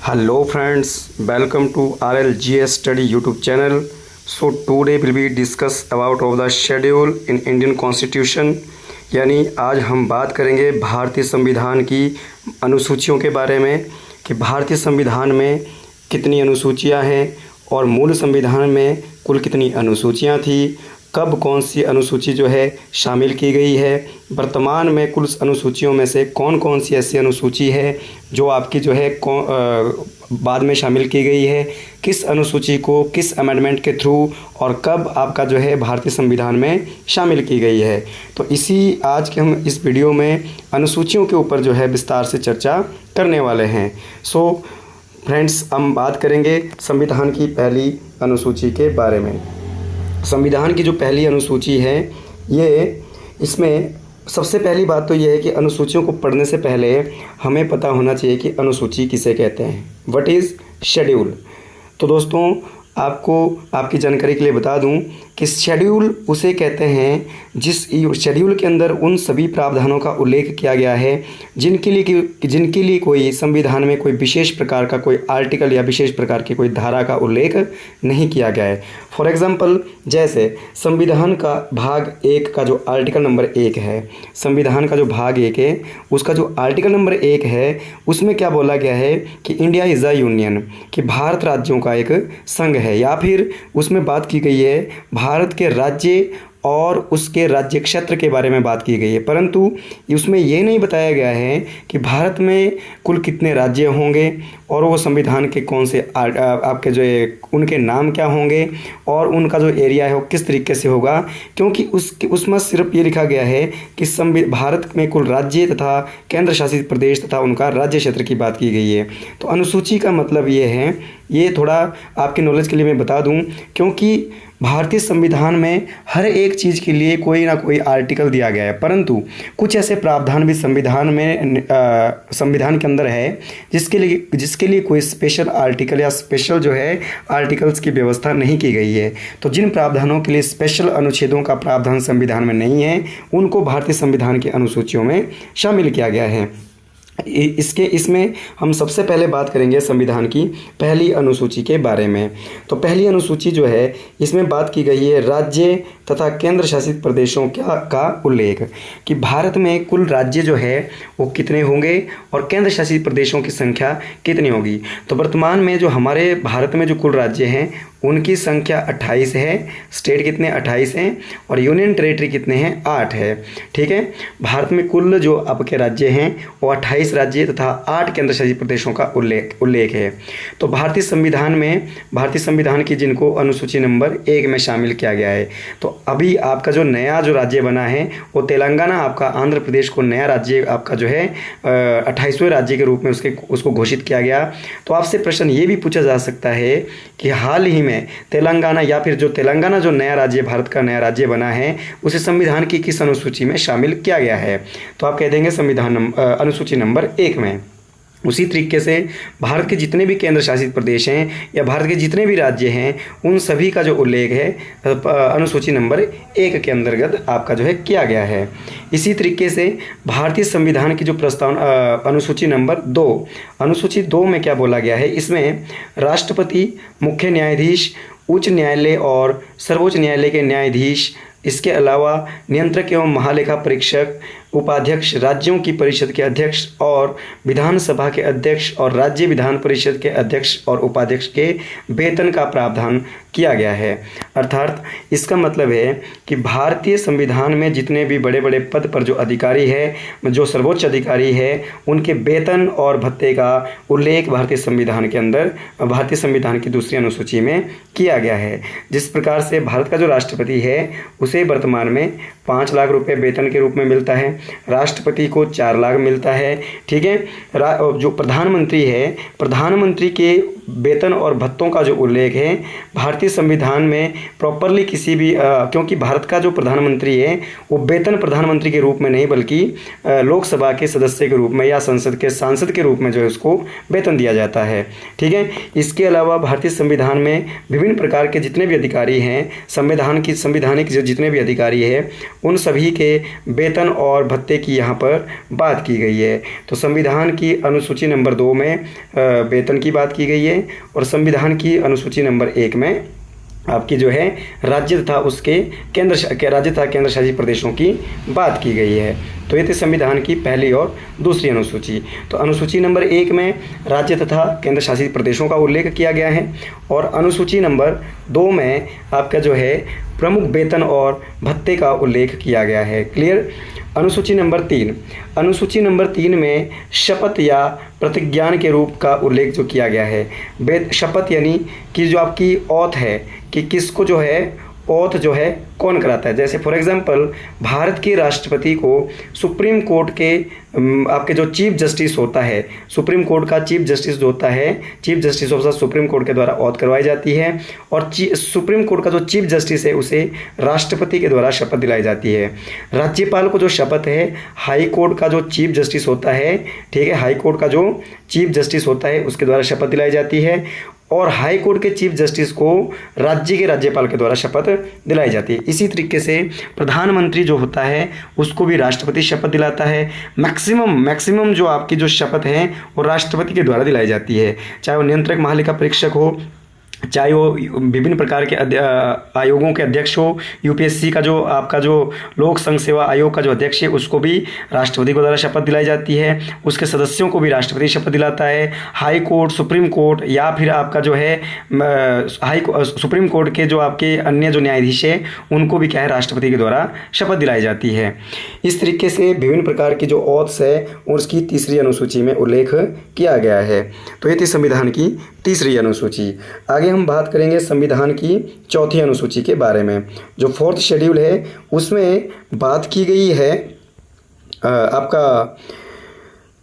Hello friends, welcome to RLGS Study YouTube channel. So today will be discuss about of the schedule in Indian Constitution. यानी आज हम बात करेंगे भारतीय संविधान की अनुसूचियों के बारे में कि भारतीय संविधान में कितनी अनुसूचियां हैं और मूल संविधान में कुल कितनी अनुसूचियां थी, कब कौन सी अनुसूची जो है शामिल की गई है, वर्तमान में कुल अनुसूचियों में से कौन कौन सी ऐसी अनुसूची है जो आपकी जो है बाद में शामिल की गई है, किस अनुसूची को किस अमेंडमेंट के थ्रू और कब आपका जो है भारतीय संविधान में शामिल की गई है। तो इसी आज के हम इस वीडियो में अनुसूचियों के ऊपर जो है विस्तार से चर्चा करने वाले हैं। सो फ्रेंड्स, हम बात करेंगे संविधान की पहली अनुसूची के बारे में। संविधान की जो पहली अनुसूची है इसमें सबसे पहली बात तो ये है कि अनुसूचियों को पढ़ने से पहले हमें पता होना चाहिए कि अनुसूची किसे कहते हैं, व्हाट इज़ शेड्यूल। तो दोस्तों, आपको आपकी जानकारी के लिए बता दूं कि शेड्यूल उसे कहते हैं जिस शेड्यूल के अंदर उन सभी प्रावधानों का उल्लेख किया गया है जिनके लिए कोई संविधान में कोई विशेष प्रकार का कोई आर्टिकल या विशेष प्रकार की कोई धारा का उल्लेख नहीं किया गया है। फॉर एग्जांपल, जैसे संविधान का भाग 1 का जो आर्टिकल नंबर 1 है, संविधान का जो भाग 1 है उसका जो आर्टिकल नंबर 1 है उसमें क्या बोला गया है कि इंडिया इज़ अ यूनियन, कि भारत राज्यों का एक संघ है, या फिर उसमें बात की गई है भारत के राज्य और उसके राज्य क्षेत्र के बारे में बात की गई है, परंतु उसमें ये नहीं बताया गया है कि भारत में कुल कितने राज्य होंगे और वो संविधान के कौन से आपके जो उनके नाम क्या होंगे और उनका जो एरिया है वो किस तरीके से होगा, क्योंकि उसमें सिर्फ ये लिखा गया है कि भारत में कुल राज्य तथा केंद्र शासित प्रदेश तथा उनका राज्य क्षेत्र की बात की गई है। तो अनुसूची का मतलब ये है, ये थोड़ा आपके नॉलेज के लिए मैं बता दूं, क्योंकि भारतीय संविधान में हर एक चीज़ के लिए कोई ना कोई आर्टिकल दिया गया है, परंतु कुछ ऐसे प्रावधान भी संविधान के अंदर है जिसके लिए कोई स्पेशल आर्टिकल या स्पेशल जो है आर्टिकल्स की व्यवस्था नहीं की गई है। तो जिन प्रावधानों के लिए स्पेशल अनुच्छेदों का प्रावधान संविधान में नहीं है उनको भारतीय संविधान की अनुसूचियों में शामिल किया गया है। इसमें हम सबसे पहले बात करेंगे संविधान की पहली अनुसूची के बारे में। तो पहली अनुसूची जो है इसमें बात की गई है राज्य तथा केंद्र शासित प्रदेशों का उल्लेख, कि भारत में कुल राज्य जो है वो कितने होंगे और केंद्र शासित प्रदेशों की संख्या कितनी होगी। तो वर्तमान में जो हमारे भारत में जो कुल राज्य हैं उनकी संख्या 28 है, स्टेट कितने 28 हैं और यूनियन टेरिटरी कितने हैं 8 है। ठीक है, भारत में कुल जो आपके राज्य हैं वो 28 राज्य तथा 8 केंद्र शासित प्रदेशों का उल्लेख है। तो भारतीय संविधान की जिनको अनुसूची नंबर 1 में शामिल किया गया है। तो अभी आपका जो नया जो राज्य बना है वो तेलंगाना, आपका आंध्र प्रदेश को नया राज्य आपका जो है 28वें राज्य के रूप में उसको घोषित किया गया। तो आपसे प्रश्न ये भी पूछा जा सकता है कि हाल ही में तेलंगाना या फिर जो तेलंगाना जो नया राज्य भारत का नया राज्य बना है उसे संविधान की किस अनुसूची में शामिल किया गया है। तो आप कह देंगे अनुसूची नंबर 1 में। उसी तरीके से भारत के जितने भी केंद्र शासित प्रदेश हैं या भारत के जितने भी राज्य हैं उन सभी का जो उल्लेख है अनुसूची नंबर 1 के अंतर्गत आपका जो है किया गया है। इसी तरीके से भारतीय संविधान की जो प्रस्तावना अनुसूची नंबर 2, अनुसूची 2 में क्या बोला गया है, इसमें राष्ट्रपति, मुख्य न्यायाधीश, उच्च न्यायालय और सर्वोच्च न्यायालय के न्यायाधीश, इसके अलावा नियंत्रक एवं महालेखा परीक्षक, उपाध्यक्ष, राज्यों की परिषद के अध्यक्ष और विधानसभा के अध्यक्ष और राज्य विधान परिषद के अध्यक्ष और उपाध्यक्ष के वेतन का प्रावधान किया गया है। अर्थात इसका मतलब है कि भारतीय संविधान में जितने भी बड़े बड़े पद पर जो अधिकारी है, जो सर्वोच्च अधिकारी है, उनके वेतन और भत्ते का उल्लेख भारतीय संविधान के अंदर भारतीय संविधान की दूसरी अनुसूची में किया गया है। जिस प्रकार से भारत का जो राष्ट्रपति है उसे वर्तमान में 5 लाख रुपए वेतन के रूप में मिलता है, राष्ट्रपति को 4 लाख मिलता है। ठीक है, जो प्रधानमंत्री है, प्रधानमंत्री के वेतन और भत्तों का जो उल्लेख है भारतीय संविधान में प्रॉपरली किसी भी क्योंकि भारत का जो प्रधानमंत्री है वो वेतन प्रधानमंत्री के रूप में नहीं बल्कि लोकसभा के सदस्य के रूप में या संसद के सांसद के रूप में जो है उसको वेतन दिया जाता है। ठीक है, इसके अलावा भारतीय संविधान में विभिन्न प्रकार के जितने भी अधिकारी हैं, संवैधानिक जो जितने भी अधिकारी हैं उन सभी के वेतन और भत्ते की यहाँ पर बात की गई है। तो संविधान की अनुसूची नंबर 2 में वेतन की बात की गई है और संविधान की अनुसूची नंबर 1 में आपकी जो है राज्य तथा केंद्र शासित प्रदेशों की बात की गई है। तो ये थी संविधान की पहली और दूसरी अनुसूची। तो अनुसूची नंबर 1 में राज्य तथा केंद्र शासित प्रदेशों का उल्लेख किया गया है और अनुसूची नंबर 2 में आपका जो है प्रमुख वेतन और भत्ते का उल्लेख किया गया है। क्लियर। अनुसूची नंबर 3 में शपथ या प्रतिज्ञान के रूप का उल्लेख जो किया गया है। शपथ यानी कि जो आपकी ओथ है कि किसको जो है ओथ जो है कौन कराता है। जैसे फॉर एग्जांपल भारत के राष्ट्रपति को सुप्रीम कोर्ट के आपके जो चीफ जस्टिस होता है, सुप्रीम कोर्ट का चीफ जस्टिस जो होता है, chief justice of the supreme court के द्वारा ओथ करवाई जाती है और सुप्रीम कोर्ट का जो चीफ जस्टिस है उसे राष्ट्रपति के द्वारा शपथ दिलाई जाती है। राज्यपाल को जो शपथ है हाई कोर्ट का जो चीफ जस्टिस होता है, ठीक है, हाई कोर्ट का जो चीफ जस्टिस होता है उसके द्वारा शपथ दिलाई जाती है और हाई कोर्ट के चीफ जस्टिस को राज्य के राज्यपाल के द्वारा शपथ दिलाई जाती है। इसी तरीके से प्रधानमंत्री जो होता है उसको भी राष्ट्रपति शपथ दिलाता है। मैक्सिमम जो आपकी जो शपथ है वो राष्ट्रपति के द्वारा दिलाई जाती है, चाहे वो नियंत्रक महालेखा परीक्षक हो, चाहे वो विभिन्न प्रकार के आयोगों के अध्यक्ष हो, यूपीएससी का जो आपका जो लोक संघ सेवा आयोग का जो अध्यक्ष है उसको भी राष्ट्रपति को द्वारा शपथ दिलाई जाती है, उसके सदस्यों को भी राष्ट्रपति शपथ दिलाता है। हाई कोर्ट, सुप्रीम कोर्ट या फिर आपका जो है सुप्रीम कोर्ट के जो आपके अन्य जो न्यायाधीश है उनको भी क्या है राष्ट्रपति के द्वारा शपथ दिलाई जाती है। इस तरीके से विभिन्न प्रकार की जो ओथ्स है उसकी तीसरी अनुसूची में उल्लेख किया गया है। तो ये थी संविधान की तीसरी अनुसूची। आगे हम बात करेंगे संविधान की चौथी अनुसूची के बारे में। जो 4th शेड्यूल है उसमें बात की गई है आपका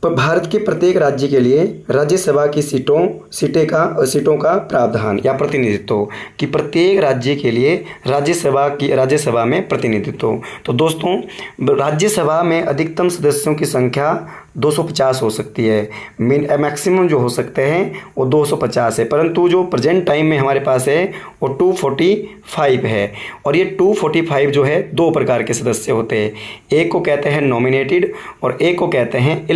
भारत के प्रत्येक राज्य के लिए राज्यसभा की सीटों का प्रावधान या प्रतिनिधित्व कि प्रत्येक राज्य के लिए राज्यसभा में प्रतिनिधित्व। तो दोस्तों राज्यसभा में अधिकतम सदस्यों की संख्या 250 हो सकती है, मैक्सिमम जो हो सकते हैं वो 250 है, परंतु जो प्रेजेंट टाइम में हमारे पास है वो 245 है। और ये 245 जो है 2 प्रकार के सदस्य होते हैं, एक को कहते हैं नॉमिनेटेड और एक को कहते हैं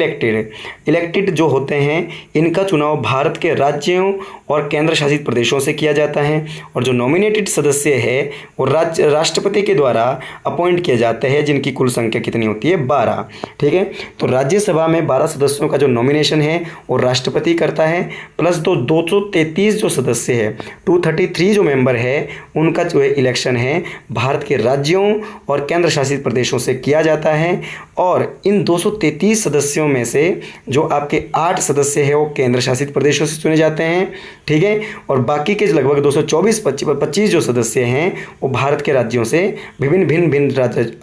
इलेक्टेड जो होते हैं इनका चुनाव भारत के राज्यों और केंद्र शासित प्रदेशों से किया जाता है और जो नॉमिनेटेड सदस्य है वो राष्ट्रपति के द्वारा अपॉइंट किए जाते हैं जिनकी कुल संख्या कितनी होती है 12। ठीक है, तो राज्यसभा में 12 सदस्यों का जो नॉमिनेशन है वो राष्ट्रपति करता है प्लस 233 जो सदस्य है 233 जो मेंबर है उनका जो है इलेक्शन है भारत के राज्यों और केंद्र शासित प्रदेशों से किया जाता है और इन 233 सदस्यों में से जो आपके 8 सदस्य हैं वो केंद्र शासित प्रदेशों से चुने जाते हैं। ठीक है, और बाकी के लगभग 225 जो सदस्य हैं वो भारत के राज्यों से भिन्न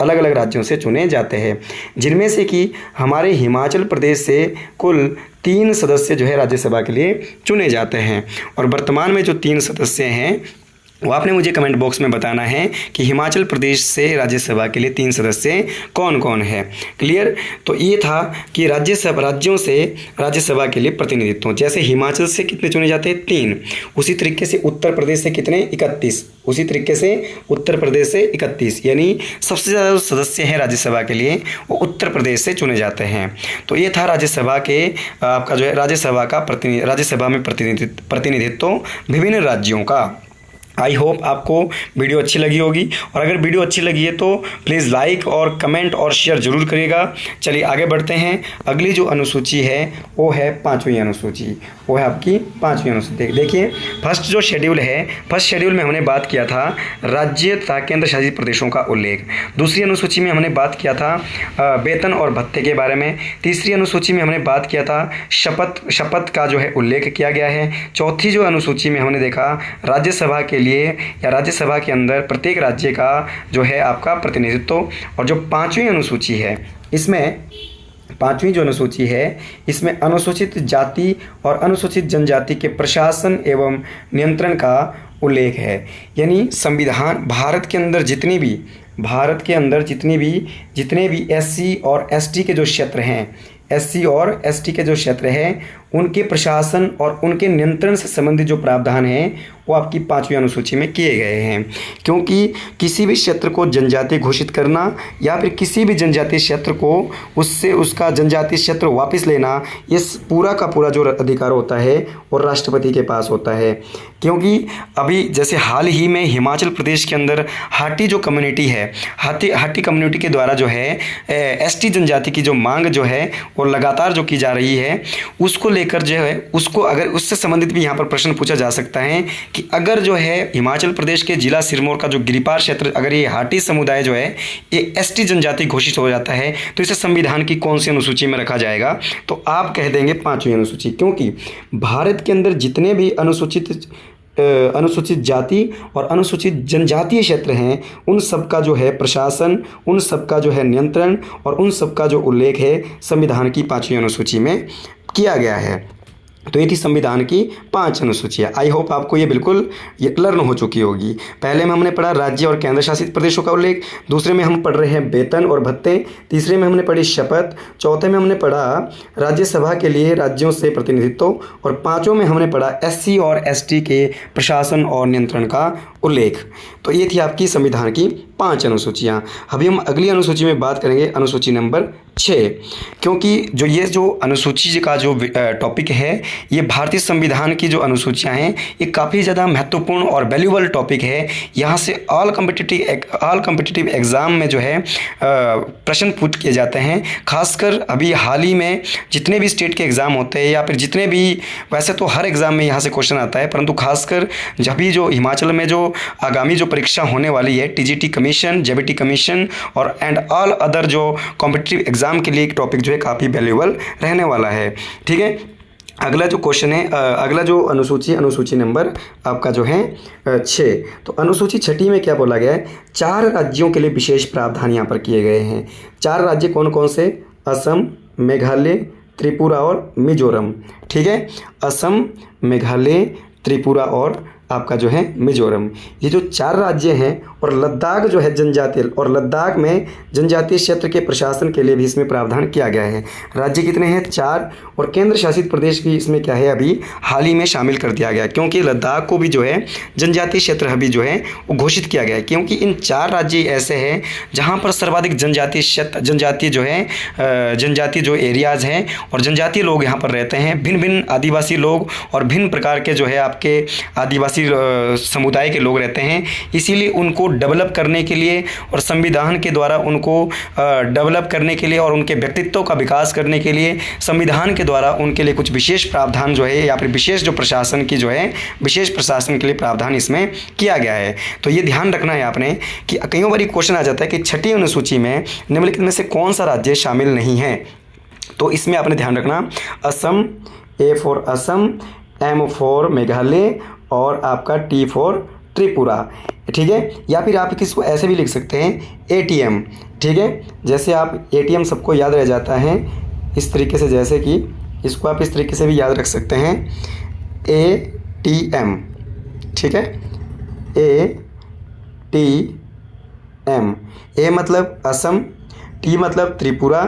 अलग अलग राज्यों से चुने जाते हैं, जिनमें से कि हमारे हिमाचल प्रदेश से कुल 3 सदस्य जो है राज्यसभा के लिए चुने जाते हैं। और वर्तमान में जो 3 सदस्य हैं वो आपने मुझे कमेंट बॉक्स में बताना है कि हिमाचल प्रदेश से राज्यसभा के लिए 3 सदस्य कौन कौन है। क्लियर। तो ये था कि राज्यों से राज्यसभा के लिए प्रतिनिधित्व, जैसे हिमाचल से कितने चुने जाते हैं 3, उसी तरीके से उत्तर प्रदेश से कितने 31, उसी तरीके से उत्तर प्रदेश से 31, यानी सबसे ज़्यादा सदस्य हैं राज्यसभा के लिए वो उत्तर प्रदेश से चुने जाते हैं। तो ये था राज्यसभा के आपका जो है राज्यसभा में प्रतिनिधित्व विभिन्न राज्यों का। आई होप आपको वीडियो अच्छी लगी होगी और अगर वीडियो अच्छी लगी है तो प्लीज़ लाइक और कमेंट और शेयर ज़रूर करिएगा। चलिए आगे बढ़ते हैं। अगली जो अनुसूची है वो है 5वीं अनुसूची, वो है आपकी 5वीं अनुसूची। देखिए फर्स्ट जो शेड्यूल है, फर्स्ट शेड्यूल में हमने बात किया था राज्य तथा केंद्र शासित प्रदेशों का उल्लेख। दूसरी अनुसूची में हमने बात किया था वेतन और भत्ते के बारे में। तीसरी अनुसूची में हमने बात किया था शपथ का जो है उल्लेख किया गया है। चौथी जो अनुसूची में हमने देखा राज्यसभा के लिए या राज्यसभा के अंदर प्रत्येक राज्य का जो है आपका प्रतिनिधित्व। और जो 5वीं अनुसूची है इसमें 5वीं जो अनुसूची है इसमें अनुसूचित जाति और अनुसूचित जनजाति के प्रशासन एवं नियंत्रण का उल्लेख है। यानी संविधान भारत के अंदर जितने भी SC और ST के जो क्षेत्र हैं, SC और ST के जो क्षेत्र हैं उनके प्रशासन और उनके नियंत्रण से संबंधित जो प्रावधान हैं वो आपकी 5वीं अनुसूची में किए गए हैं। क्योंकि किसी भी क्षेत्र को जनजातीय घोषित करना या फिर किसी भी जनजातीय क्षेत्र को उससे उसका जनजातीय क्षेत्र वापस लेना, ये पूरा का पूरा जो अधिकार होता है वो राष्ट्रपति के पास होता है। क्योंकि अभी जैसे हाल ही में हिमाचल प्रदेश के अंदर हाटी जो कम्युनिटी है, हाटी कम्युनिटी के द्वारा जो है एसटी जनजाति की जो मांग जो है वो लगातार जो की जा रही है, उसको लेकर जो है उसको अगर उससे संबंधित भी यहाँ पर प्रश्न पूछा जा सकता है कि अगर जो है हिमाचल प्रदेश के जिला सिरमौर का जो गिरिपार क्षेत्र, अगर ये हाटी समुदाय जो है ये एसटी जनजाति घोषित हो जाता है तो इसे संविधान की कौन सी अनुसूची में रखा जाएगा? तो आप कह देंगे 5वीं अनुसूची। क्योंकि भारत के अंदर जितने भी अनुसूचित जाति और अनुसूचित जनजातीय क्षेत्र हैं, उन सब का जो है प्रशासन, उन सब का जो है नियंत्रण और उन सब का जो उल्लेख है संविधान की 5वीं अनुसूची में किया गया है। तो ये थी संविधान की 5 अनुसूचियाँ। आई होप आपको ये बिल्कुल लर्न हो चुकी होगी। पहले में हमने पढ़ा राज्य और केंद्र शासित प्रदेशों का उल्लेख, दूसरे में हम पढ़ रहे हैं वेतन और भत्ते, तीसरे में हमने पढ़ी शपथ, चौथे में हमने पढ़ा राज्यसभा के लिए राज्यों से प्रतिनिधित्व और 5वां में हमने पढ़ा SC और ST के प्रशासन और नियंत्रण का उल्लेख। तो ये थी आपकी संविधान की 5 अनुसूचियाँ। अभी हम अगली अनुसूची में बात करेंगे, अनुसूची नंबर 6। क्योंकि जो अनुसूची का जो टॉपिक है, ये भारतीय संविधान की जो अनुसूचियाँ हैं ये काफ़ी ज़्यादा महत्वपूर्ण और वैल्यूबल टॉपिक है। यहाँ से ऑल कम्पिटिटिव एग्ज़ाम में जो है प्रश्न पूछ किए जाते हैं। खासकर अभी हाल ही में जितने भी स्टेट के एग्ज़ाम होते हैं या फिर जितने भी, वैसे तो हर एग्ज़ाम में यहाँ से क्वेश्चन आता है, परंतु खासकर जब भी जो हिमाचल में जो आगामी जो परीक्षा होने वाली है TGT कमीशन, JBT कमीशन और एंड ऑल अदर जो कॉम्पिटिटिव एग्ज़ाम के लिए एक टॉपिक जो है काफ़ी वैल्यूबल रहने वाला है। ठीक है, अगला जो क्वेश्चन है, अगला जो अनुसूची नंबर आपका जो है 6। तो अनुसूची 6 में क्या बोला गया है? 4 राज्यों के लिए विशेष प्रावधान यहाँ पर किए गए हैं। 4 राज्य कौन कौन से? असम, मेघालय, त्रिपुरा और मिजोरम। ठीक है, असम, मेघालय, त्रिपुरा और आपका जो है मिजोरम, ये जो 4 राज्य हैं। और लद्दाख जो है जनजातीय, और लद्दाख में जनजातीय क्षेत्र के प्रशासन के लिए भी इसमें प्रावधान किया गया है। राज्य कितने हैं? 4। और केंद्र शासित प्रदेश भी इसमें क्या है, अभी हाल ही में शामिल कर दिया गया, क्योंकि लद्दाख को भी जो है जनजातीय क्षेत्र अभी जो है वो घोषित किया गया है। क्योंकि इन 4 राज्य ऐसे हैं जहाँ पर सर्वाधिक जनजातीय जो एरियाज़ हैं और जनजातीय लोग यहाँ पर रहते हैं, भिन्न भिन्न आदिवासी लोग और भिन्न प्रकार के जो है आपके आदिवासी समुदाय के लोग रहते हैं। इसीलिए उनको डेवलप करने के लिए और संविधान के द्वारा उनको डेवलप करने के लिए और उनके व्यक्तित्व का विकास करने के लिए संविधान के द्वारा उनके लिए कुछ विशेष प्रावधान जो है या फिर विशेष जो प्रशासन की जो है विशेष प्रशासन के लिए प्रावधान इसमें किया गया है। तो ये ध्यान रखना है आपने कि कई बार क्वेश्चन आ जाता है कि 6ठी अनुसूची में निम्नलिखित में से कौन सा राज्य शामिल नहीं है। तो इसमें आपने ध्यान रखना, Assam, A for Assam, M for Meghalaya और आपका T फॉर त्रिपुरा। ठीक है, या फिर आप किसको ऐसे भी लिख सकते हैं ATM। ठीक है, जैसे आप ATM सबको याद रह जाता है इस तरीके से, जैसे कि इसको आप इस तरीके से भी याद रख सकते हैं ATM। ठीक है, ATM, A मतलब असम, T मतलब त्रिपुरा,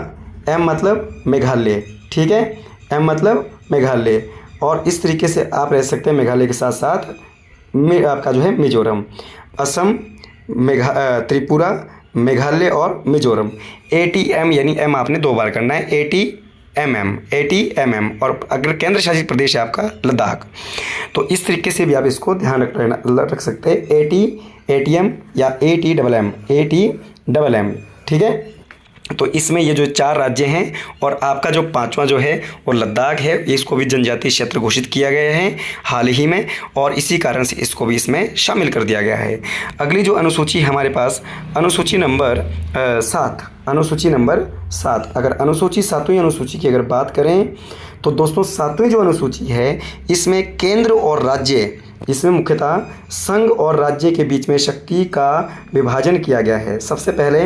M मतलब मेघालय। ठीक है, M मतलब मेघालय, और इस तरीके से आप रह सकते हैं मेघालय के साथ साथ आपका जो है मिजोरम। असम, त्रिपुरा, मेघालय और मिजोरम। ATM यानी M आपने 2 बार करना है, ATMM। और अगर केंद्र शासित प्रदेश है आपका लद्दाख, तो इस तरीके से भी आप इसको ध्यान रख सकते हैं, ATM या ATMM। ठीक है, तो इसमें ये जो 4 राज्य हैं और आपका जो 5वां जो है वो लद्दाख है, इसको भी जनजातीय क्षेत्र घोषित किया गया है हाल ही में, और इसी कारण से इसको भी इसमें शामिल कर दिया गया है। अगली जो अनुसूची हमारे पास अनुसूची नंबर 7। अनुसूची नंबर 7, अगर अनुसूची 7वीं अनुसूची की अगर बात करें तो दोस्तों 7वीं जो अनुसूची है इसमें केंद्र और राज्य इसमें मुख्यतः संघ और राज्य के बीच में शक्ति का विभाजन किया गया है। सबसे पहले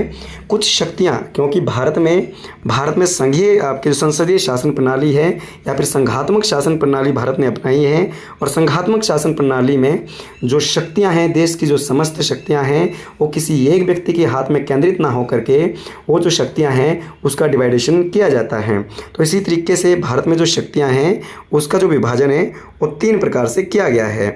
कुछ शक्तियां, क्योंकि भारत में संघीय आपके जो संसदीय शासन प्रणाली है या फिर संघात्मक शासन प्रणाली भारत ने अपनाई है, और संघात्मक शासन प्रणाली में जो शक्तियां हैं, देश की जो समस्त शक्तियां हैं, वो किसी एक व्यक्ति के हाथ में केंद्रित ना होकर के वो जो शक्तियां हैं उसका डिवाइडेशन किया जाता है। तो इसी तरीके से भारत में जो शक्तियां हैं उसका जो विभाजन है वो 3 प्रकार से किया गया है।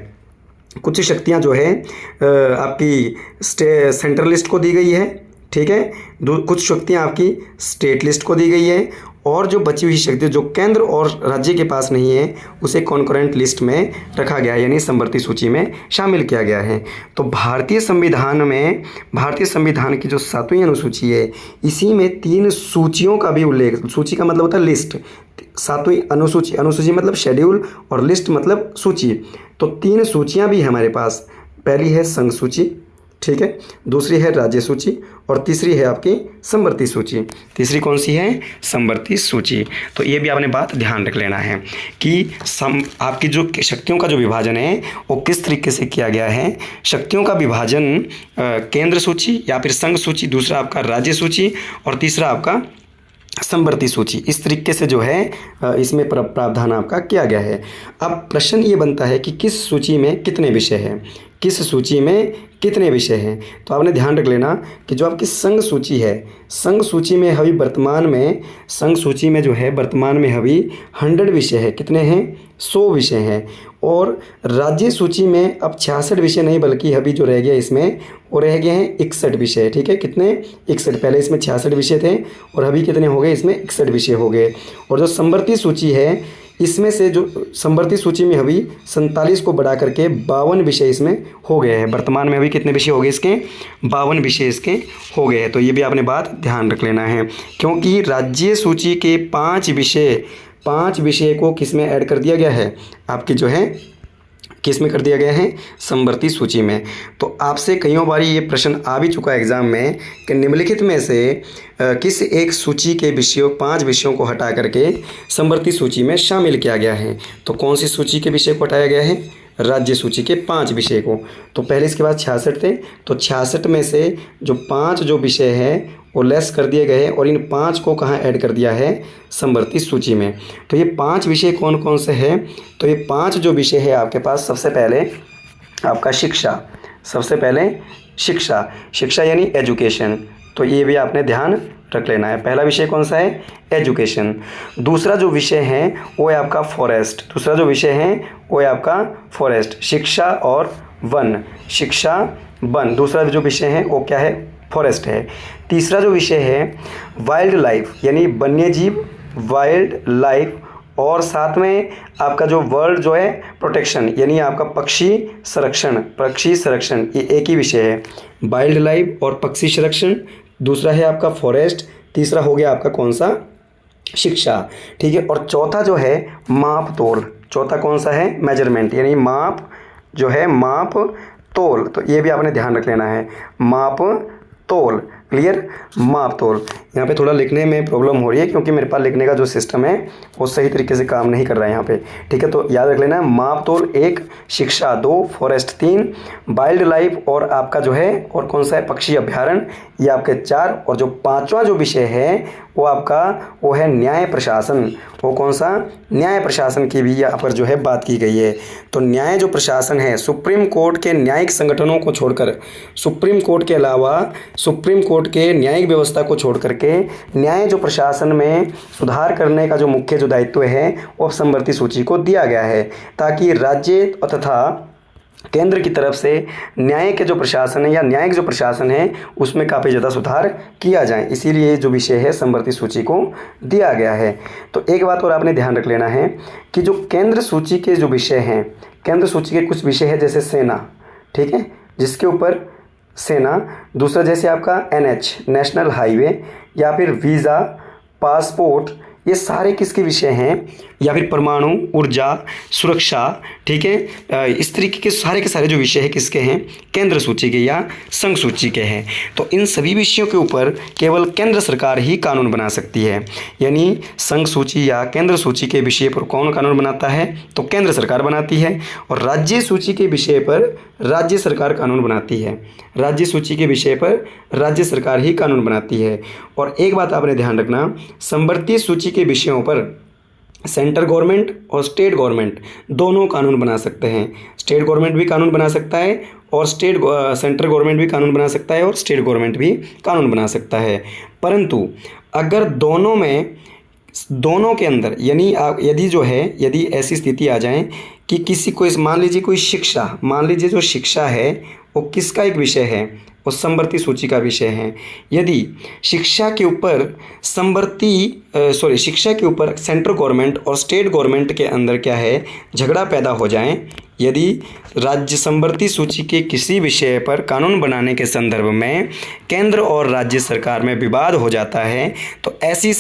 कुछ शक्तियां जो है आपकी सेंट्रल लिस्ट को दी गई है, ठीक है। कुछ शक्तियां आपकी स्टेट लिस्ट को दी गई है, और जो बची हुई शक्ति जो केंद्र और राज्य के पास नहीं है उसे कॉन्करेंट लिस्ट में रखा गया है, यानी समवर्ती सूची में शामिल किया गया है। तो भारतीय संविधान की जो 7वीं अनुसूची है, इसी में 3 सूचियों का भी उल्लेख, सूची का मतलब होता है लिस्ट, 7वीं अनुसूची मतलब शेड्यूल और लिस्ट मतलब सूची। तो 3 सूचियां भी हमारे पास, पहली है संघ सूची, ठीक है, दूसरी है राज्य सूची, और तीसरी है आपकी समवर्ती सूची। तीसरी कौन सी है? समवर्ती सूची। तो ये भी आपने बात ध्यान रख लेना है कि आपकी जो शक्तियों का जो विभाजन है वो किस तरीके से किया गया है। शक्तियों का विभाजन केंद्र सूची या फिर संघ सूची, दूसरा आपका राज्य सूची, और तीसरा आपका समवर्ती सूची, इस तरीके से जो है इसमें प्रावधान आपका किया गया है। अब प्रश्न ये बनता है कि किस सूची में कितने विषय हैं, किस सूची में कितने विषय हैं। तो आपने ध्यान रख लेना कि जो आपकी संघ सूची है, संघ सूची में अभी वर्तमान में, संघ सूची में जो है वर्तमान में अभी 100 विषय है। कितने हैं? 100 विषय हैं। और राज्य सूची में अब 66 विषय नहीं, बल्कि अभी जो रह गया इसमें वो रह गए हैं 61 विषय, ठीक है। कितने? 61। पहले इसमें 66 विषय थे और अभी कितने हो गए? इसमें 61 विषय हो गए। और जो समवर्ती सूची है, इसमें से जो समवर्ती सूची में अभी 47 को बढ़ा करके 52 विषय इसमें हो गए हैं। वर्तमान में अभी कितने विषय हो गए इसके? 52 विषय इसके हो गए हैं। तो ये भी आपने बात ध्यान रख लेना है, क्योंकि राज्य सूची के 5 विषय को किस में ऐड कर दिया गया है? आपकी जो है किस में कर दिया गया है? समवर्ती सूची में। तो आपसे कईयों बार ये प्रश्न आ भी चुका है एग्जाम में कि निम्नलिखित में से किस एक सूची के विषयों 5 विषयों को हटा करके समवर्ती सूची में शामिल किया गया है। तो कौन सी सूची के विषय को हटाया गया है? राज्य सूची के 5 विषय को। तो पहले इसके बाद 66 थे, तो 66 में से जो 5 जो विषय हैं वो लेस कर दिए गए हैं, और इन 5 को कहाँ ऐड कर दिया है? समवर्ती सूची में। तो ये 5 विषय कौन कौन से हैं? तो ये 5 जो विषय है आपके पास, सबसे पहले आपका शिक्षा, सबसे पहले शिक्षा यानी एजुकेशन। तो ये भी आपने ध्यान रख लेना है। पहला विषय कौन सा है? एजुकेशन। दूसरा जो विषय है वो है आपका फॉरेस्ट, शिक्षा और वन, दूसरा जो विषय है वो क्या है? फॉरेस्ट है। तीसरा जो विषय है वाइल्ड लाइफ यानी वन्य जीव, वाइल्ड लाइफ, और साथ में आपका जो वर्ल्ड जो है प्रोटेक्शन यानी आपका पक्षी संरक्षण, ये एक ही विषय है, वाइल्ड लाइफ और पक्षी संरक्षण। दूसरा है आपका फॉरेस्ट, तीसरा हो गया आपका कौन सा? शिक्षा, ठीक है। और चौथा जो है माप तोल, चौथा कौन सा है? मेजरमेंट यानी माप जो है, माप तोल। तो ये भी आपने ध्यान रख लेना है, माप तोल, क्लियर? माप तोल। यहाँ पे थोड़ा लिखने में प्रॉब्लम हो रही है क्योंकि मेरे पास लिखने का जो सिस्टम है वो सही तरीके से काम नहीं कर रहा है यहाँ पे, ठीक है। तो याद रख लेना है, माप तोल 1, शिक्षा 2, फॉरेस्ट 3, वाइल्ड लाइफ और आपका जो है और कौन सा है? पक्षी अभ्यारण्य, ये आपके 4। और जो 5वां जो विषय है वो है न्याय प्रशासन। वो कौन सा? न्याय प्रशासन की भी यहाँ पर जो है बात की गई है। तो न्याय जो प्रशासन है, सुप्रीम कोर्ट के न्यायिक संगठनों को छोड़कर, सुप्रीम कोर्ट के अलावा सुप्रीम कोर्ट के न्यायिक व्यवस्था को छोड़ करके न्याय जो प्रशासन में सुधार करने का जो मुख्य जो दायित्व है वो समवर्ती सूची को दिया गया है, ताकि राज्य तथा केंद्र की तरफ से न्याय के जो प्रशासन है या न्यायिक जो प्रशासन है उसमें काफ़ी ज़्यादा सुधार किया जाए, इसीलिए जो विषय है समवर्ती सूची को दिया गया है। तो एक बात और आपने ध्यान रख लेना है कि जो केंद्र सूची के जो विषय हैं, केंद्र सूची के कुछ विषय है जैसे सेना, ठीक है, जिसके ऊपर सेना, दूसरा जैसे आपका NH नेशनल हाईवे, या फिर वीज़ा, पासपोर्ट, ये सारे किसके विषय हैं, या फिर परमाणु ऊर्जा सुरक्षा, ठीक है, इस तरीके के सारे जो विषय हैं किसके हैं, केंद्र सूची के या संघ सूची के हैं। तो इन सभी विषयों के ऊपर केवल केंद्र सरकार ही कानून बना सकती है। यानी संघ सूची या केंद्र सूची के विषय पर कौन कानून बनाता है, तो केंद्र सरकार बनाती है। और राज्य सूची के विषय पर राज्य सरकार कानून बनाती है। राज्य सूची के विषय पर राज्य सरकार ही कानून बनाती है। और एक बात आपने ध्यान रखना, समवर्ती सूची के विषयों पर सेंट्रल गवर्नमेंट और स्टेट गवर्नमेंट दोनों कानून बना सकते हैं। स्टेट गवर्नमेंट भी कानून बना सकता है और सेंट्रल गवर्नमेंट भी कानून बना सकता है और स्टेट गवर्नमेंट भी कानून बना सकता है। परंतु अगर दोनों के अंदर यदि ऐसी स्थिति आ जाए कि किसी को मान लीजिए जो शिक्षा है वो किसका एक विषय है, वो समवर्ती सूची का विषय है। यदि शिक्षा के ऊपर सेंट्रल गवर्नमेंट और स्टेट गवर्नमेंट के अंदर क्या है, झगड़ा पैदा हो जाए, यदि राज्य समवर्ती सूची के किसी विषय पर कानून बनाने के संदर्भ में केंद्र और राज्य सरकार में विवाद हो जाता है, तो ऐसे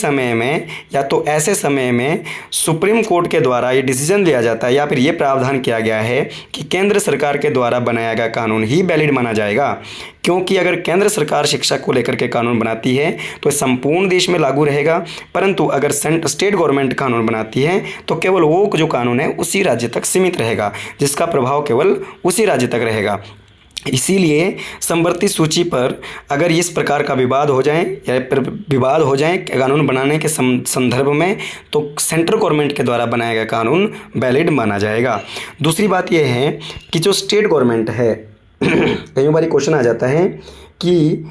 समय में सुप्रीम कोर्ट के द्वारा ये डिसीजन लिया जाता है या फिर ये प्रावधान किया गया है कि केंद्र सरकार के द्वारा बनाया गया कानून ही वैलिड माना जाएगा। क्योंकि अगर केंद्र सरकार शिक्षा को लेकर के कानून बनाती है तो संपूर्ण देश में लागू रहेगा, परंतु अगर स्टेट गवर्नमेंट कानून बनाती है तो केवल वो जो कानून है उसी राज्य तक सीमित रहेगा, जिसका प्रभाव केवल उसी राज्य तक रहेगा। इसीलिए समवर्ती सूची पर अगर इस प्रकार का विवाद हो जाए कानून बनाने के संदर्भ में, तो सेंट्रल गवर्नमेंट के द्वारा बनाया गया कानून वैलिड माना जाएगा। दूसरी बात यह है कि जो स्टेट गवर्नमेंट है, कई बार क्वेश्चन आ जाता है कि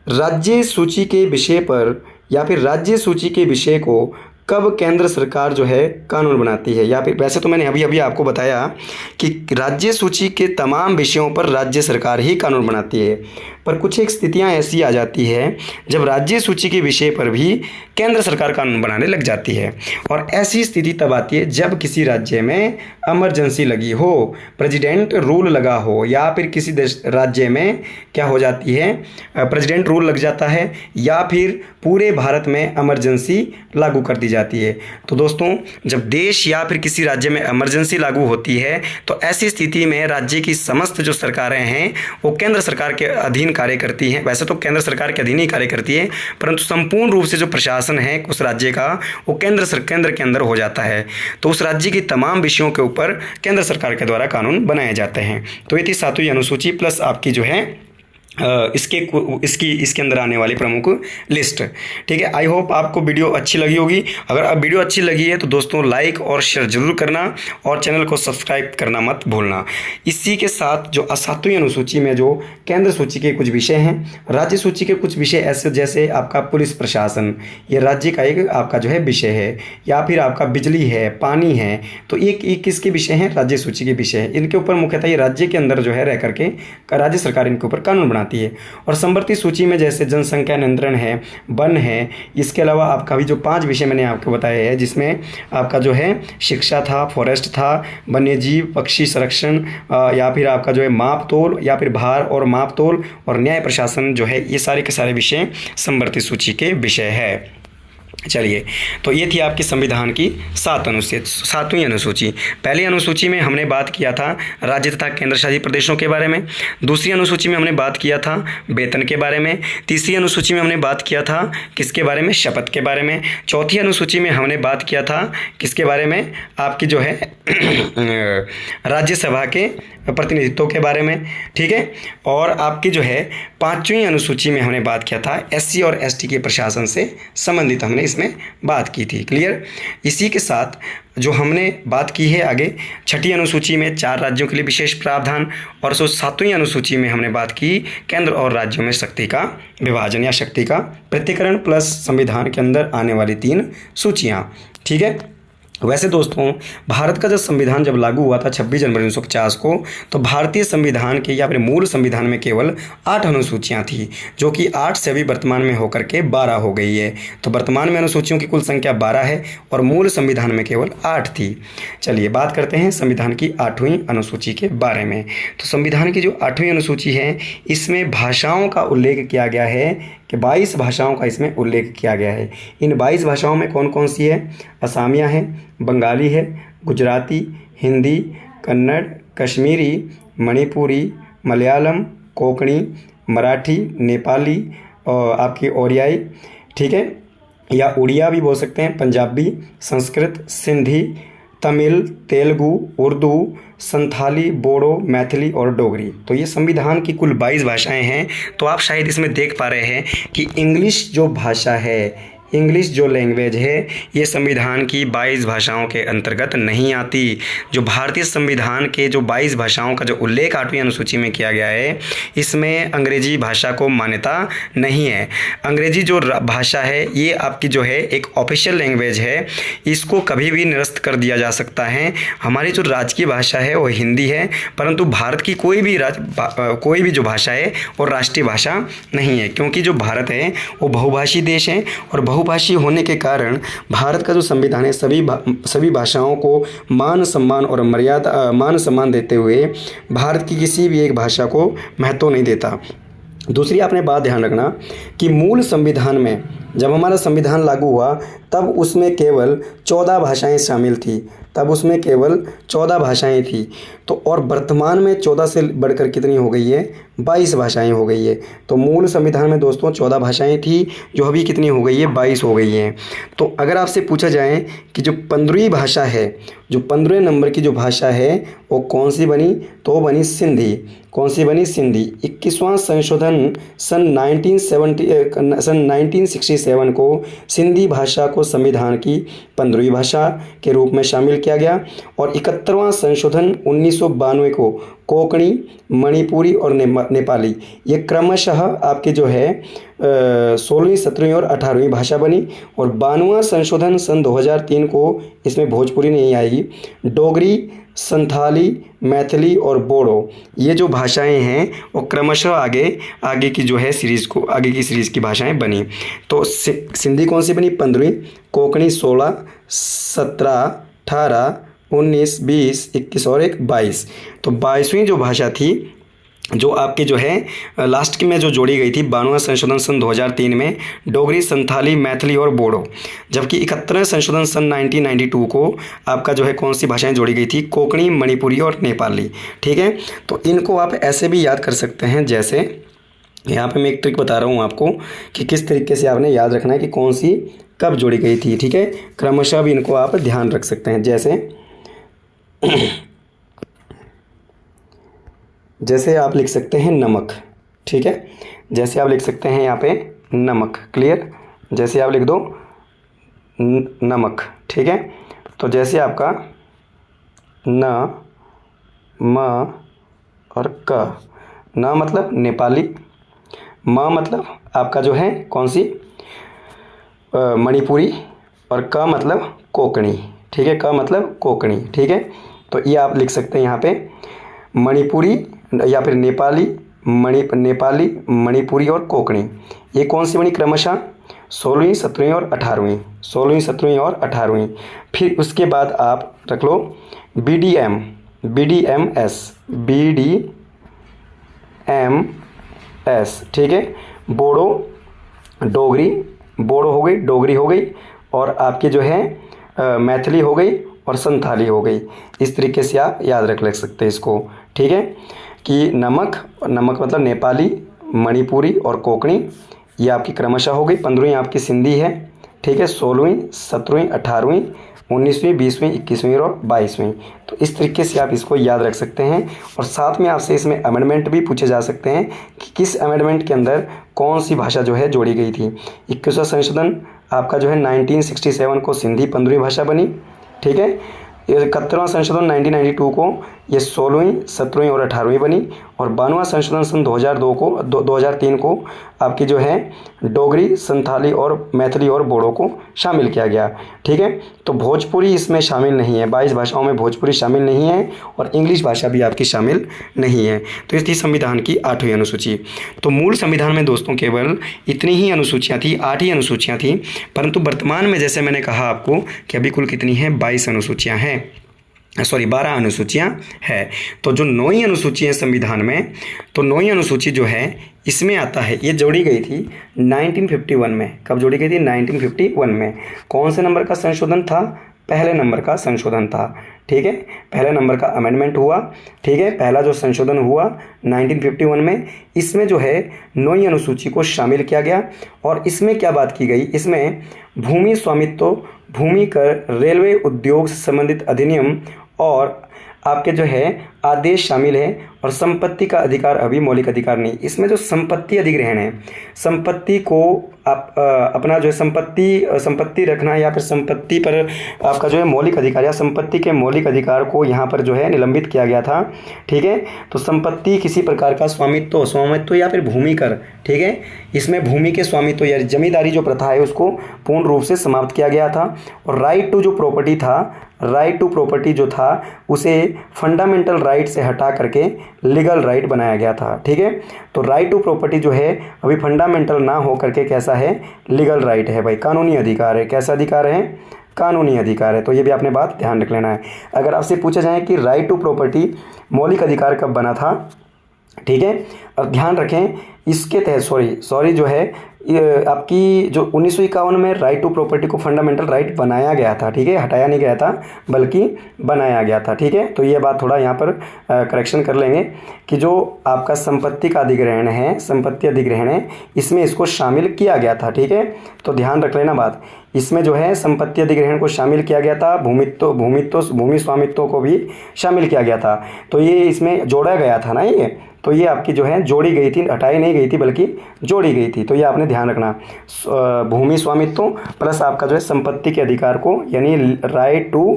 राज्य सूची के विषय पर या फिर राज्य सूची के विषय को कब केंद्र सरकार जो है कानून बनाती है, या फिर वैसे तो मैंने अभी आपको बताया कि राज्य सूची के तमाम विषयों पर राज्य सरकार ही कानून बनाती है। पर कुछ एक स्थितियां ऐसी आ जाती है जब राज्य सूची के विषय पर भी केंद्र सरकार कानून बनाने लग जाती है। और ऐसी स्थिति तब आती है जब किसी राज्य में इमरजेंसी लगी हो, प्रेसिडेंट रूल लगा हो, या फिर किसी राज्य में क्या हो जाती है, प्रेसिडेंट रूल लग जाता है, या फिर पूरे भारत में इमरजेंसी लागू कर दी जाती है। तो दोस्तों, जब देश या फिर किसी राज्य में इमरजेंसी लागू होती है तो ऐसी स्थिति में राज्य की समस्त जो सरकारें हैं वो केंद्र सरकार के अधीन कार्य करती हैं। वैसे तो केंद्र सरकार के अधीन ही कार्य करती है, परंतु संपूर्ण रूप से जो प्रशासन है उस राज्य का वो केंद्र के अंदर हो जाता है। तो उस राज्य की तमाम विषयों के ऊपर केंद्र सरकार के द्वारा कानून बनाए जाते हैं। तो ये थी 7वीं अनुसूची प्लस आपकी जो है इसके अंदर आने वाली प्रमुख लिस्ट। ठीक है, आई होप आपको वीडियो अच्छी लगी होगी। अगर अब वीडियो अच्छी लगी है तो दोस्तों लाइक और शेयर जरूर करना और चैनल को सब्सक्राइब करना मत भूलना। इसी के साथ जो 7वीं अनुसूची में जो केंद्र सूची के कुछ विषय हैं, राज्य सूची के कुछ विषय ऐसे जैसे आपका पुलिस प्रशासन, ये राज्य का एक आपका जो है विषय है, या फिर आपका बिजली है, पानी है, तो ये किसके विषय हैं, राज्य सूची के विषय हैं। इनके ऊपर मुख्यतः ये राज्य के अंदर जो है रह करके राज्य सरकार इनके ऊपर कानून बनाती है। और समवर्ती सूची में जैसे जनसंख्या नियंत्रण है, वन है, इसके अलावा आपका भी जो 5 विषय मैंने आपको बताए हैं, जिसमें आपका जो है शिक्षा था, फॉरेस्ट था, वन्यजीव पक्षी संरक्षण, या फिर आपका जो है माप तोल या फिर भार और माप तोल और न्याय प्रशासन जो है, ये सारे के सारे विषय समवर्ती सूची के विषय है। चलिए, तो ये थी आपकी संविधान की 7वीं अनुसूची। पहली अनुसूची में हमने बात किया था राज्य तथा केंद्र शासित प्रदेशों के बारे में। दूसरी अनुसूची में हमने बात किया था वेतन के बारे में। तीसरी अनुसूची में हमने बात किया था किसके बारे में, शपथ के बारे में। चौथी अनुसूची में हमने बात किया था किसके बारे में, आपकी जो है राज्यसभा के प्रतिनिधित्व के बारे में। ठीक है, और आपकी जो है 5वीं अनुसूची में हमने बात किया था SC और ST के प्रशासन से संबंधित हमने इसमें बात की थी। क्लियर। इसी के साथ जो हमने बात की है आगे 6ठी अनुसूची में 4 राज्यों के लिए विशेष प्रावधान, और 7वीं अनुसूची में हमने बात की केंद्र और राज्यों में शक्ति का विभाजन या शक्ति का पृथक्करण प्लस संविधान के अंदर आने वाली 3 सूचियाँ। ठीक है, वैसे दोस्तों, भारत का जब संविधान जब लागू हुआ था 26 जनवरी 1950 को, तो भारतीय संविधान के या अपने मूल संविधान में केवल 8 अनुसूचियां थी, जो कि 8 से अभी वर्तमान में होकर के 12 हो गई है। तो वर्तमान में अनुसूचियों की कुल संख्या 12 है और मूल संविधान में केवल 8 थी। चलिए बात करते हैं संविधान की 8वीं अनुसूची के बारे में। तो संविधान की जो 8वीं अनुसूची है, इसमें भाषाओं का उल्लेख किया गया है कि 22 भाषाओं का इसमें उल्लेख किया गया है। इन 22 भाषाओं में कौन कौन सी है? असमिया है, बंगाली है, गुजराती, हिंदी, कन्नड़, कश्मीरी, मणिपुरी, मलयालम, कोंकणी, मराठी, नेपाली और आपकी ओरियाई, ठीक है, या उड़िया भी बोल सकते हैं, पंजाबी, संस्कृत, सिंधी, तमिल, तेलुगु, उर्दू, संथाली, बोडो, मैथिली और डोगरी। तो ये संविधान की कुल 22 भाषाएं हैं। तो आप शायद इसमें देख पा रहे हैं कि इंग्लिश जो भाषा है, इंग्लिश जो लैंग्वेज है, ये संविधान की 22 भाषाओं के अंतर्गत नहीं आती। जो भारतीय संविधान के जो 22 भाषाओं का जो उल्लेख 8वीं अनुसूची में किया गया है, इसमें अंग्रेजी भाषा को मान्यता नहीं है। अंग्रेजी जो भाषा है, ये आपकी जो है एक ऑफिशियल लैंग्वेज है, इसको कभी भी निरस्त कर दिया जा सकता है। हमारी जो राजकीय भाषा है वो हिंदी है, परंतु भारत की कोई भी जो भाषा है वो राष्ट्रीय भाषा नहीं है, क्योंकि जो भारत है वो बहुभाषी देश है और बहुभाषी होने के कारण भारत का जो संविधान है सभी भाषाओं को मान सम्मान देते हुए भारत की किसी भी एक भाषा को महत्व नहीं देता। दूसरी आपने बात ध्यान रखना कि मूल संविधान में जब हमारा संविधान लागू हुआ तब उसमें केवल 14 भाषाएं शामिल थी, तब उसमें केवल 14 भाषाएं थी। तो और वर्तमान में 14 से बढ़कर कितनी हो गई है? 22 भाषाएं हो गई है। तो मूल संविधान में दोस्तों 14 भाषाएं थी, जो अभी कितनी हो गई है? 22 हो गई हैं। तो अगर आपसे पूछा जाए कि जो 15वीं भाषा है, जो 15वें नंबर की जो भाषा है वो कौन सी बनी? तो बनी सिंधी। कौन सी बनी? सिंधी। 21वां संशोधन सन 1967 को सिंधी भाषा को संविधान की 15वीं भाषा के रूप में शामिल किया गया और 71वां संशोधन 1992 को कोंकणी, मणिपुरी और नेपाली ये क्रमशः आपके जो है 16वीं, 17वीं और 18वीं भाषा बनी। और 92वां संशोधन सन 2003 को इसमें भोजपुरी नहीं आएगी, डोगरी, संथाली, मैथिली और बोडो ये जो भाषाएं हैं वो क्रमशः आगे की जो है आगे की सीरीज़ की भाषाएं बनी। तो सिंधी कौन सी बनी? 15वीं, कोंकणी 16, 17, 18, 19, 20, 21 और 22। तो 22वीं जो भाषा थी जो आपकी जो है लास्ट में जो जोड़ी गई थी 92वां संशोधन सन 2003 में डोगरी, संथाली, मैथिली और बोडो, जबकि 71वें संशोधन सन 1992 को आपका जो है कौन सी भाषाएं जोड़ी गई थी? कोंकणी, मणिपुरी और नेपाली। ठीक है, तो इनको आप ऐसे भी याद कर सकते हैं, जैसे यहाँ पे मैं एक ट्रिक बता रहा हूँ आपको कि किस तरीके से आपने याद रखना है कि कौन सी कब जोड़ी गई थी। ठीक है, क्रमशः भी इनको आप ध्यान रख सकते हैं। जैसे आप लिख सकते हैं नमक। ठीक है, जैसे आप लिख सकते हैं यहाँ पे नमक। क्लियर? जैसे आप लिख दो नमक। ठीक है, तो जैसे आपका न, म और क। न मतलब नेपाली, म मतलब आपका जो है कौन सी मणिपुरी और क मतलब कोंकणी। ठीक है, क मतलब कोंकणी। ठीक है, तो ये आप लिख सकते हैं यहाँ पे मणिपुरी या फिर नेपाली, मणिपुरी और कोंकणी। ये कौन सी बनी क्रमशः? 16वीं, 17वीं और 18वीं। 16वीं, 17वीं और 18वीं। फिर उसके बाद आप रख लो BDM, BDMS, BDMS। ठीक है, बोडो, डोगरी, बोडो हो गई, डोगरी हो गई और आपकी जो है मैथिली हो गई और संथाली हो गई। इस तरीके से आप याद रख सकते हैं इसको। ठीक है, कि नमक मतलब नेपाली, मणिपुरी और कोंकणी ये आपकी क्रमशः हो गई। 15वीं आपकी सिंधी है। ठीक है, 16वीं, 17वीं, 18वीं, 19वीं, 20वीं, 21वीं और 22वीं। तो इस तरीके से आप इसको याद रख सकते हैं। और साथ में आपसे इसमें अमेंडमेंट भी पूछे जा सकते हैं कि किस अमेंडमेंट के अंदर कौन सी भाषा जो है जोड़ी गई थी। 21वां संशोधन आपका जो है 1967 को सिंधी 15वीं भाषा बनी। ठीक है, 71वां संशोधन 1992 को ये 16वीं, 17वीं और 18वीं बनी और 92वां संशोधन सन 2003 को आपकी जो है डोगरी, संथाली और मैथिली और बोडो को शामिल किया गया। ठीक है, तो भोजपुरी इसमें शामिल नहीं है, 22 भाषाओं में भोजपुरी शामिल नहीं है और इंग्लिश भाषा भी आपकी शामिल नहीं है। तो ये थी संविधान की 8वीं अनुसूची। तो मूल संविधान में दोस्तों केवल इतनी ही अनुसूचियाँ थी, 8 ही अनुसूचियाँ थी, परंतु वर्तमान में जैसे मैंने कहा आपको कि अभी कुल कितनी हैं, 22 अनुसूचियाँ हैं, 12 अनुसूचियाँ हैं। तो जो 9वीं अनुसूची है संविधान में, तो 9वीं अनुसूची जो है इसमें आता है, ये जोड़ी गई थी 1951 में। कब जोड़ी गई थी? 1951 में। कौन से नंबर का संशोधन था? पहले नंबर का संशोधन था। ठीक है, पहले नंबर का अमेंडमेंट हुआ। ठीक है, पहला जो संशोधन हुआ 1951 में, इसमें जो है 9वीं अनुसूची को शामिल किया गया। और इसमें क्या बात की गई? इसमें भूमि स्वामित्व, भूमि कर, रेलवे उद्योग से संबंधित अधिनियम और आपके जो है आदेश शामिल है। और संपत्ति का अधिकार अभी मौलिक अधिकार नहीं। इसमें जो संपत्ति अधिग्रहण है, संपत्ति को आप अपना जो है संपत्ति रखना या फिर संपत्ति पर आपका जो है मौलिक अधिकार या संपत्ति के मौलिक अधिकार को यहाँ पर जो है निलंबित किया गया था। ठीक है, तो संपत्ति किसी प्रकार का स्वामित्व या फिर भूमि कर, ठीक है, इसमें भूमि के स्वामित्व या जमींदारी जो प्रथा है उसको पूर्ण रूप से समाप्त किया गया था। और राइट टू जो प्रॉपर्टी था, राइट टू प्रॉपर्टी जो था उसे फंडामेंटल राइट से हटा करके लीगल राइट बनाया गया था। ठीक है, तो राइट टू प्रॉपर्टी जो है अभी फंडामेंटल ना हो करके कैसा है? लीगल राइट है भाई, कानूनी अधिकार है। कैसा अधिकार है? कानूनी अधिकार है। तो ये भी आपने बात ध्यान रख लेना है। अगर आपसे पूछा जाए कि राइट टू प्रॉपर्टी मौलिक अधिकार कब बना था, ठीक है, अब ध्यान रखें इसके तहत सॉरी जो है आपकी जो 1951 में राइट टू प्रॉपर्टी को फंडामेंटल राइट बनाया गया था। ठीक है, हटाया नहीं गया था बल्कि बनाया गया था। ठीक है, तो ये बात थोड़ा यहाँ पर करेक्शन कर लेंगे कि जो आपका संपत्ति का अधिग्रहण है, संपत्ति अधिग्रहण है, इसमें इसको शामिल किया गया था। ठीक है, तो ध्यान रख लेना बात, इसमें जो है संपत्ति अधिग्रहण को शामिल किया गया था, भूमि स्वामित्व को भी शामिल किया गया था। तो ये इसमें जोड़ा गया था ना, ये तो ये आपकी जो है जोड़ी गई थी, हटाई नहीं गई थी बल्कि जोड़ी गई थी। तो ये आपने ध्यान रखना, भूमि स्वामित्व प्लस आपका जो है संपत्ति के अधिकार को यानी राइट टू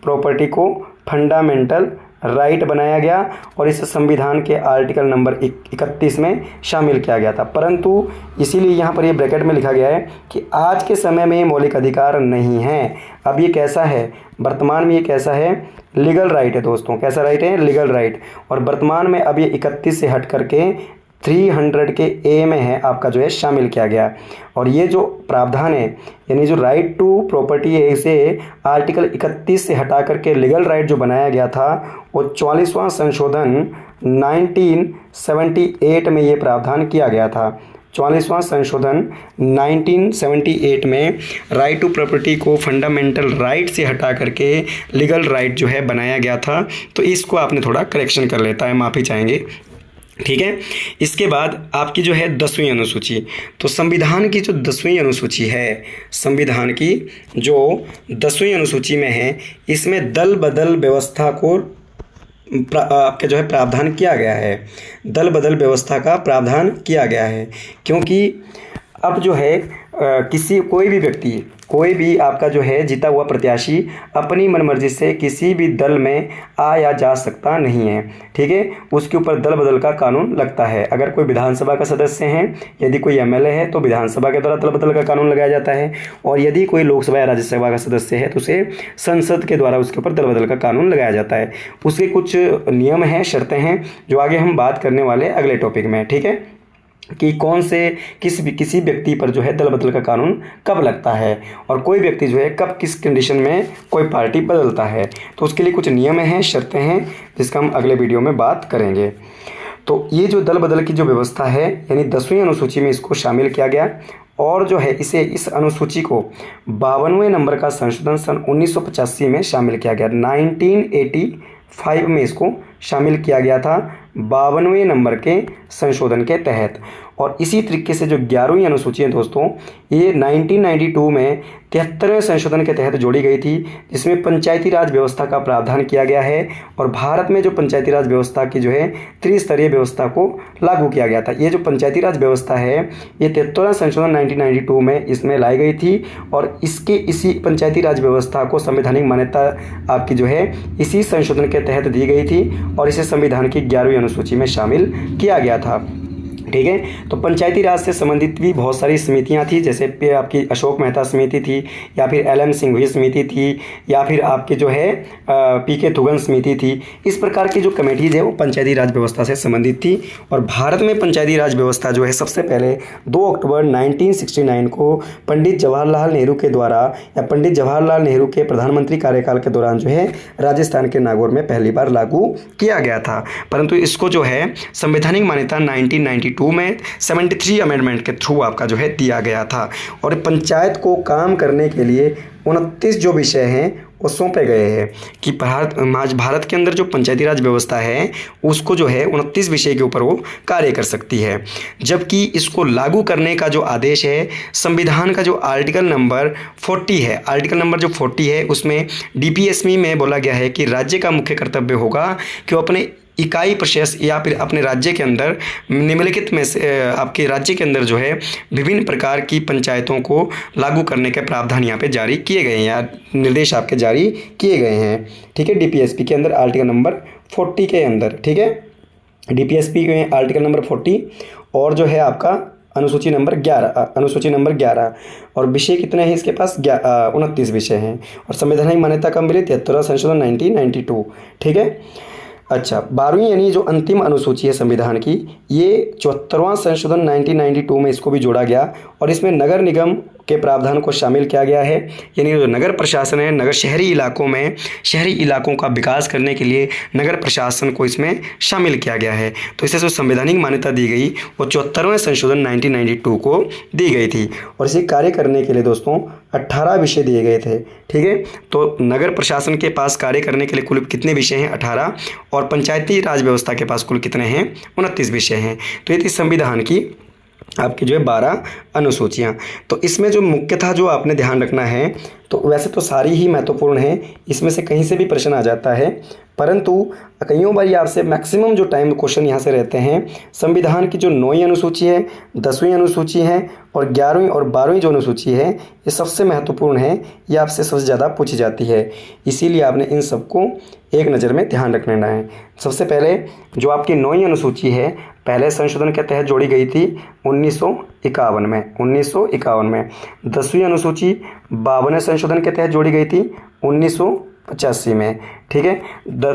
प्रॉपर्टी को फंडामेंटल राइट बनाया गया और इसे संविधान के आर्टिकल नंबर 31 में शामिल किया गया था। परंतु इसीलिए यहाँ पर ये ब्रैकेट में लिखा गया है कि आज के समय में ये मौलिक अधिकार नहीं है। अब ये कैसा है? वर्तमान में ये कैसा है? लीगल राइट है दोस्तों। कैसा राइट है? Legal right. और वर्तमान में अब ये 31 से हट करके 300 के ए में है आपका जो है शामिल किया गया। और ये जो प्रावधान है यानी जो राइट टू प्रॉपर्टी है, इसे आर्टिकल 31 से हटा करके लीगल राइट जो बनाया गया था वो 44वां संशोधन 1978 में ये प्रावधान किया गया था। 44वां संशोधन 1978 में राइट टू प्रॉपर्टी को फंडामेंटल राइट से हटा करके लीगल राइट जो है बनाया गया था। तो इसको आपने थोड़ा करेक्शन कर लेता है, माफ़ी चाहेंगे। ठीक है, इसके बाद आपकी जो है 10वीं अनुसूची। तो संविधान की जो 10वीं अनुसूची है, संविधान की जो 10वीं अनुसूची में है, इसमें दल बदल व्यवस्था को आपके जो है प्रावधान किया गया है। दल बदल व्यवस्था का प्रावधान किया गया है क्योंकि अब जो है कोई भी आपका जो है जीता हुआ प्रत्याशी अपनी मनमर्जी से किसी भी दल में आ या जा सकता नहीं है। ठीक है, उसके ऊपर दल बदल का कानून लगता है। अगर कोई विधानसभा का सदस्य है, यदि कोई एमएलए है तो विधानसभा के द्वारा दल बदल का कानून लगाया जाता है। और यदि कोई लोकसभा या राज्यसभा का सदस्य है तो उसे संसद के द्वारा उसके ऊपर दल बदल का कानून लगाया जाता है। उसके कुछ नियम हैं, शर्तें हैं जो आगे हम बात करने वाले अगले टॉपिक में। ठीक है, कि कौन से किसी व्यक्ति पर जो है दल बदल का कानून कब लगता है और कोई व्यक्ति जो है कब किस कंडीशन में कोई पार्टी बदलता है। तो उसके लिए कुछ नियम हैं, शर्तें हैं, जिसका हम अगले वीडियो में बात करेंगे। तो ये जो दल बदल की जो व्यवस्था है यानी 10वीं अनुसूची में इसको शामिल किया गया और जो है इस अनुसूची को 52वें नंबर का संशोधन सन 1985 में शामिल किया गया। 1985 में इसको शामिल किया गया था 52वें नंबर के संशोधन के तहत। और इसी तरीके से जो 11वीं अनुसूची है दोस्तों, ये 1992 में 73वें संशोधन के तहत जोड़ी गई थी, जिसमें पंचायती राज व्यवस्था का प्रावधान किया गया है और भारत में जो पंचायती राज व्यवस्था की जो है त्रिस्तरीय व्यवस्था को लागू किया गया था। ये जो पंचायती राज व्यवस्था है ये 73वां संशोधन 1992 में इसमें लाई गई थी और इसी पंचायती राज व्यवस्था को संवैधानिक मान्यता आपकी जो है इसी संशोधन के तहत दी गई थी और इसे संविधान की 11वीं अनुसूची में शामिल किया गया था। ठीक है, तो पंचायती राज से संबंधित भी बहुत सारी समितियां थी, जैसे आपकी अशोक मेहता समिति थी या फिर LM सिंघवी समिति थी या फिर आपके जो है PK थुगन समिति थी। इस प्रकार की जो कमेटीज है वो पंचायती राज व्यवस्था से संबंधित थी और भारत में पंचायती राज व्यवस्था जो है सबसे पहले 2 अक्टूबर 1969 को पंडित जवाहरलाल नेहरू के द्वारा या पंडित जवाहरलाल नेहरू के प्रधानमंत्री कार्यकाल के दौरान जो है राजस्थान के नागौर में पहली बार लागू किया गया था, परंतु इसको जो है संवैधानिक मान्यता 1992 में 73 अमेंडमेंट के थ्रू आपका जो है दिया गया था और पंचायत को काम करने के लिए 29 जो विषय हैं वो सौंपे गए हैं कि भारत के अंदर जो पंचायती राज व्यवस्था है उसको जो है 29 विषय के ऊपर वो कार्य कर सकती है। जबकि इसको लागू करने का जो आदेश है संविधान का जो आर्टिकल नंबर 40 है, आर्टिकल नंबर जो 40 है उसमें DPSP में बोला गया है कि राज्य का मुख्य कर्तव्य होगा कि वो अपने इकाई प्रशेष या फिर अपने राज्य के अंदर निम्नलिखित में से आपके राज्य के अंदर जो है विभिन्न प्रकार की पंचायतों को लागू करने के प्रावधान यहाँ पे जारी किए गए हैं या निर्देश आपके जारी किए गए हैं। ठीक है, DPSP के अंदर आर्टिकल नंबर 40 के अंदर। ठीक है, DPSP में आर्टिकल नंबर 40 और जो है आपका अनुसूची नंबर 11 और विषय कितने हैं इसके पास 29 विषय हैं और संवैधानिक मान्यता कब मिली 73वां संशोधन 1992। ठीक है, अच्छा 12वीं यानी जो अंतिम अनुसूची है संविधान की ये 74वां संशोधन 1992 में इसको भी जोड़ा गया और इसमें नगर निगम के प्रावधान को शामिल किया गया है, यानी जो नगर प्रशासन है शहरी इलाकों का विकास करने के लिए नगर प्रशासन को इसमें शामिल किया गया है। तो इसे जो संवैधानिक मान्यता दी गई वो 74वें संशोधन 1992 को दी गई थी और इसे कार्य करने के लिए दोस्तों 18 विषय दिए गए थे। ठीक है, तो नगर प्रशासन के पास कार्य करने के लिए कुल कितने विषय हैं 18 और पंचायती राज व्यवस्था के पास कुल कितने हैं 29 विषय हैं। तो ये थी संविधान की आपकी जो है 12 अनुसूचियाँ। तो इसमें जो मुख्यतः जो आपने ध्यान रखना है, तो वैसे तो सारी ही महत्वपूर्ण है, इसमें से कहीं से भी प्रश्न आ जाता है, परंतु कईयों बार आपसे मैक्सिमम जो टाइम क्वेश्चन यहाँ से रहते हैं संविधान की जो 9वीं अनुसूची है, 10वीं अनुसूची है और 11वीं और 12वीं जो अनुसूची है ये सबसे महत्वपूर्ण है, ये आपसे सबसे ज़्यादा पूछी जाती है। इसीलिए आपने इन सबको एक नज़र में ध्यान रखना है। सबसे पहले जो आपकी 9वीं अनुसूची है पहले संशोधन के तहत जोड़ी गई थी 1951 में। 10वीं अनुसूची 52वें संशोधन के तहत जोड़ी गई थी 1985 में। ठीक है,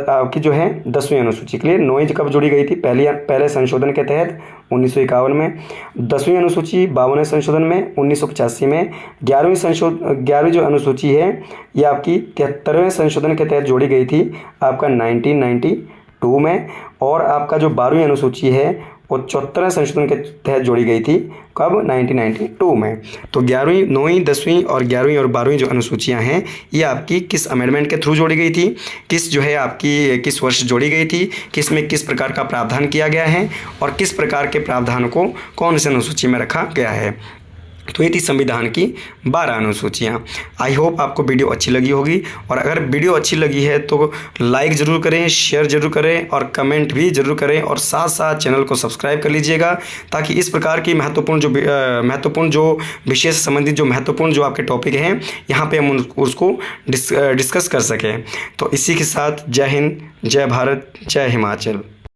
आपकी जो है 10वीं अनुसूची के लिए 9वीं कब जोड़ी गई थी पहले संशोधन के तहत 1951 में, 10वीं अनुसूची 52वें संशोधन में 1985 में, 11वीं जो अनुसूची है ये आपकी 73वें संशोधन के तहत जोड़ी गई थी आपका 1992 में और आपका जो 12वीं अनुसूची है वो 74वें संशोधन के तहत जोड़ी गई थी कब 1992 में। तो 11वीं 9वीं 10वीं और 11वीं और 12वीं जो अनुसूचियां हैं ये आपकी किस अमेंडमेंट के थ्रू जोड़ी गई थी, किस जो है आपकी किस वर्ष जोड़ी गई थी, किस में किस प्रकार का प्रावधान किया गया है और किस प्रकार के प्रावधान को कौन से अनुसूची में रखा गया है। तो ये थी संविधान की 12 अनुसूचियाँ। आई होप आपको वीडियो अच्छी लगी होगी और अगर वीडियो अच्छी लगी है तो लाइक ज़रूर करें, शेयर ज़रूर करें और कमेंट भी ज़रूर करें और साथ साथ चैनल को सब्सक्राइब कर लीजिएगा ताकि इस प्रकार की महत्वपूर्ण जो विषय से संबंधित जो महत्वपूर्ण जो आपके टॉपिक हैं यहाँ पे हम उसको डिस्कस कर सकें। तो इसी के साथ जय हिंद, जय भारत, जय हिमाचल।